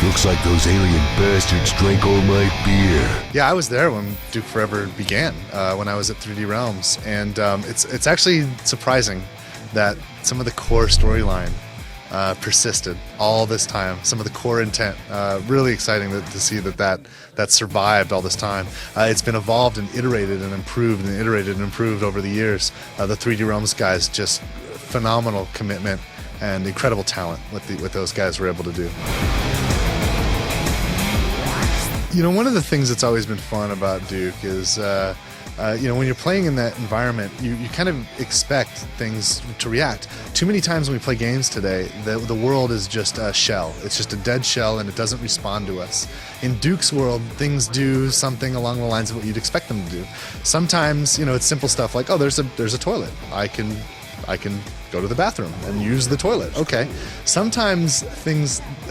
Looks like those alien bastards drank all my beer. Yeah, I was there when Duke Forever began, when I was at 3D Realms, and it's actually surprising that some of the core storyline persisted all this time. Some of the core intent, really exciting to see that survived all this time. It's been evolved and iterated and improved and iterated and improved over the years. The 3D Realms guys, just phenomenal commitment and incredible talent what those guys were able to do. You know, one of the things that's always been fun about Duke is, you know, when you're playing in that environment, you kind of expect things to react. Too many times when we play games today, the world is just a shell. It's just a dead shell and it doesn't respond to us. In Duke's world, things do something along the lines of what you'd expect them to do. Sometimes, you know, it's simple stuff like, oh, there's a toilet. I can go to the bathroom and use the toilet. Okay. Sometimes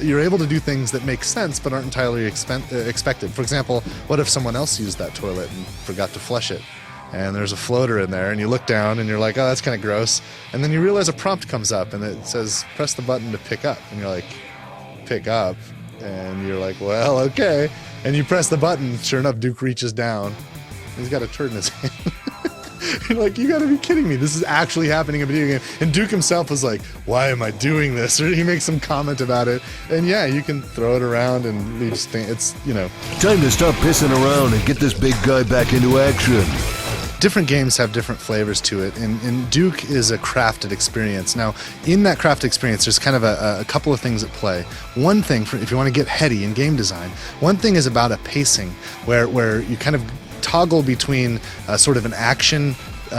you're able to do things that make sense but aren't entirely expected. For example, what if someone else used that toilet and forgot to flush it? And there's a floater in there, and you look down and you're like, oh, that's kind of gross. And then you realize a prompt comes up and it says, press the button to pick up. And you're like, pick up? And you're like, well, okay. And you press the button, sure enough, Duke reaches down. He's got a turd in his hand. You're like, you gotta be kidding me. This is actually happening in a video game. And Duke himself was like, why am I doing this? Or he makes some comment about it. And yeah, you can throw it around and you just think it's, you know. Time to stop pissing around and get this big guy back into action. Different games have different flavors to it, and Duke is a crafted experience. Now, in that crafted experience, there's kind of a couple of things at play. One thing, if you want to get heady in game design, one thing is about a pacing, where you kind of toggle between sort of an action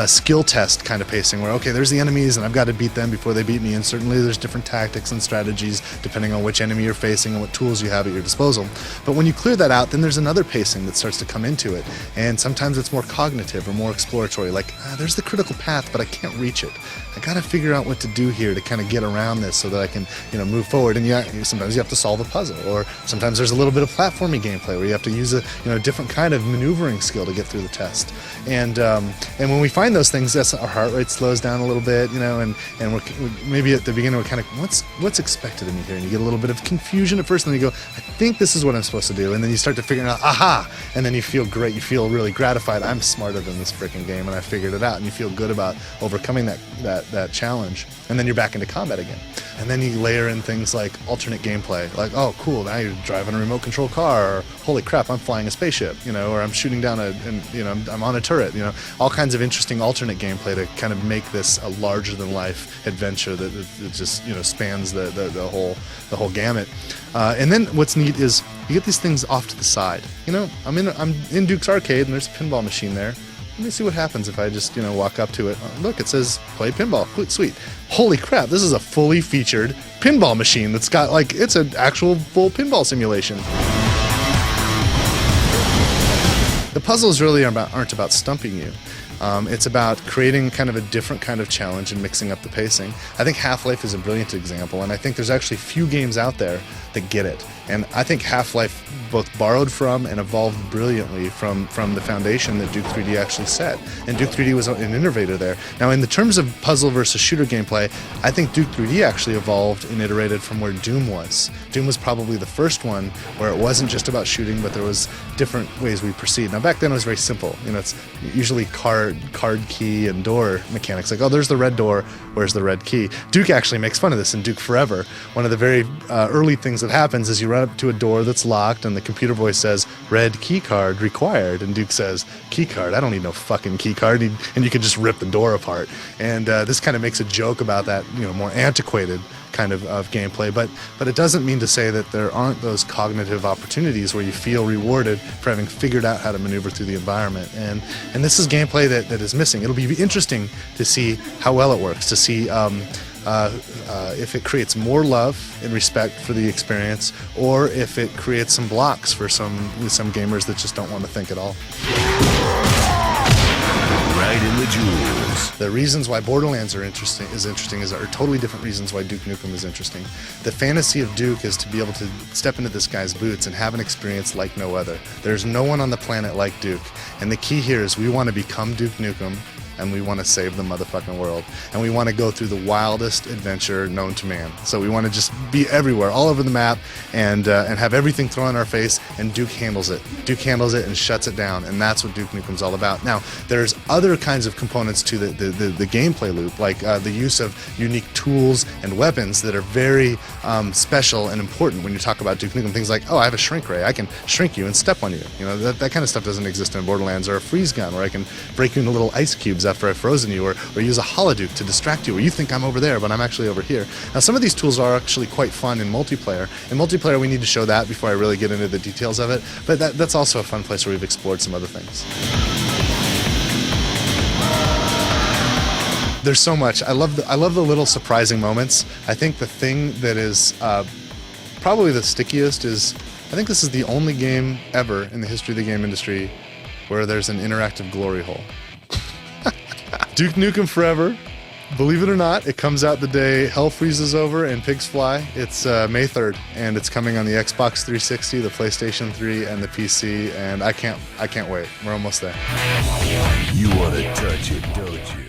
skill test kind of pacing where, okay, there's the enemies and I've got to beat them before they beat me, and certainly there's different tactics and strategies depending on which enemy you're facing and what tools you have at your disposal. But when you clear that out, then there's another pacing that starts to come into it, and sometimes it's more cognitive or more exploratory, like there's the critical path but I can't reach it. I got to figure out what to do here to kind of get around this so that I can, you know, move forward. And sometimes you have to solve a puzzle, or sometimes there's a little bit of platforming gameplay where you have to use a different kind of maneuvering skill to get through the test. And when we find those things, yes, our heart rate slows down a little bit, you know, and we're maybe at the beginning we're kind of, what's expected of me here? And you get a little bit of confusion at first, and then you go, I think this is what I'm supposed to do, and then you start to figure out, aha, and then you feel great, you feel really gratified. I'm smarter than this freaking game, and I figured it out, and you feel good about overcoming that challenge, and then you're back into combat again. And then you layer in things like alternate gameplay, like, oh, cool, now you're driving a remote control car, or holy crap, I'm flying a spaceship, you know, or I'm shooting down I'm on a turret, you know, all kinds of interesting alternate gameplay to kind of make this a larger than life adventure that just, you know, spans the whole gamut. And then what's neat is you get these things off to the side. You know, I'm in Duke's arcade and there's a pinball machine there. Let me see what happens if I just, you know, walk up to it. Look, it says play pinball. Sweet. Holy crap, this is a fully featured pinball machine that's got, like, it's an actual full pinball simulation. The puzzles really aren't about stumping you. It's about creating kind of a different kind of challenge and mixing up the pacing. I think Half-Life is a brilliant example, and I think there's actually few games out there that get it. And I think Half-Life both borrowed from and evolved brilliantly from the foundation that Duke 3D actually set. And Duke 3D was an innovator there. Now, in the terms of puzzle versus shooter gameplay, I think Duke 3D actually evolved and iterated from where Doom was. Doom was probably the first one where it wasn't just about shooting, but there was different ways we proceed. Now, back then it was very simple. You know, it's usually card key and door mechanics. Like, oh, there's the red door, where's the red key? Duke actually makes fun of this in Duke Forever. One of the very early things that happens is you run up to a door that's locked and the computer voice says, red key card required, and Duke says, key card? I don't need no fucking key card. And you can just rip the door apart. And this kind of makes a joke about that, you know, more antiquated kind of gameplay, but it doesn't mean to say that there aren't those cognitive opportunities where you feel rewarded for having figured out how to maneuver through the environment. And this is gameplay that is missing. It'll be interesting to see how well it works, to see if it creates more love and respect for the experience, or if it creates some blocks for some gamers that just don't want to think at all. Right in the jewels. The reasons why Borderlands are interesting are totally different reasons why Duke Nukem is interesting. The fantasy of Duke is to be able to step into this guy's boots and have an experience like no other. There's no one on the planet like Duke, and the key here is we want to become Duke Nukem and we want to save the motherfucking world. And we want to go through the wildest adventure known to man. So we want to just be everywhere, all over the map, and have everything thrown in our face, and Duke handles it. Duke handles it and shuts it down, and that's what Duke Nukem's all about. Now, there's other kinds of components to the gameplay loop, like the use of unique tools and weapons that are very special and important when you talk about Duke Nukem. Things like, oh, I have a shrink ray. I can shrink you and step on you. You know, that kind of stuff doesn't exist in Borderlands. Or a freeze gun, where I can break you into little ice cubes after I've frozen you, or use a holoduke to distract you, where you think I'm over there, but I'm actually over here. Now, some of these tools are actually quite fun in multiplayer. In multiplayer, we need to show that before I really get into the details of it, but that's also a fun place where we've explored some other things. There's so much. I love the little surprising moments. I think the thing that is probably the stickiest is, I think this is the only game ever in the history of the game industry where there's an interactive glory hole. Duke Nukem Forever. Believe it or not, it comes out the day hell freezes over and pigs fly. It's May 3rd, and it's coming on the Xbox 360, the PlayStation 3, and the PC, and I can't wait. We're almost there. You want to touch it, don't you?